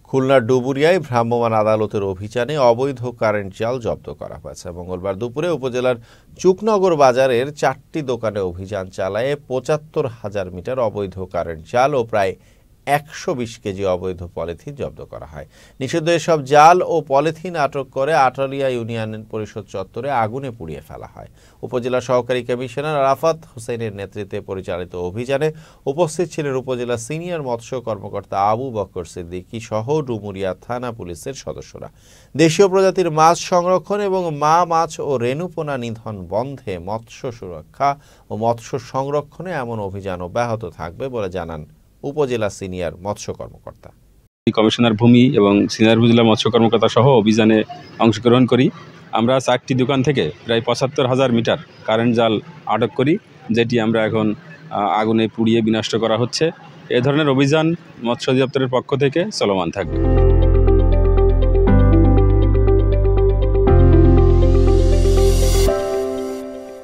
খুলনার ডুবুরিয়ায় ভ্রাম্যমাণ আদালতের অভিযানে অবৈধ কারেন্ট জাল জব্দ করা হয়েছে। মঙ্গলবার দুপুরে উপজেলার চুকনগর বাজারের 4টি দোকানে অভিযান চালায়ে ৭৫,০০০ মিটার অবৈধ কারেন্ট জাল ও প্রায় ১২০ কেজি অবৈধ পলিথিন জব্দ করা হয়। নিষিদ্ধ এসব জাল ও পলিথিন আটক করে আটালিয়া ইউনিয়ন পরিষদ চত্বরে আগুনে পুড়িয়ে ফেলা হয়। উপজেলা সহকারী কমিশনার আরাফাত হোসেনের নেতৃত্বে পরিচালিত অভিযানে উপস্থিত ছিলেন উপজেলা সিনিয়র মৎস্য কর্মকর্তা আবু বকর সিদ্দিকী সহ ডুমুরিয়া থানা পুলিশের সদস্যরা। দেশীয় প্রজাতির মাছ সংরক্ষণ এবং মাছ ও রেণুপোনা নিধন বন্ধে মৎস্য সুরক্ষা ও মৎস্য সংরক্ষণে এমন অভিযান অব্যাহত থাকবে বলে জানান উপজেলা সিনিয়র মৎস্য কর্মকর্তা। কমিশনার ভূমি এবং সিনিয়র উপজেলা মৎস্য কর্মকর্তা সহ অভিযানে অংশগ্রহণ করি। আমরা 4টি দোকান থেকে প্রায় ৭৫,০০০ মিটার কারেন্ট জাল আটক করি, যেটি আমরা এখন আগুনে পুড়িয়ে বিনষ্ট করা হচ্ছে। এ ধরনের অভিযান মৎস্য অধিদপ্তরের পক্ষ থেকে চলমান থাকবে।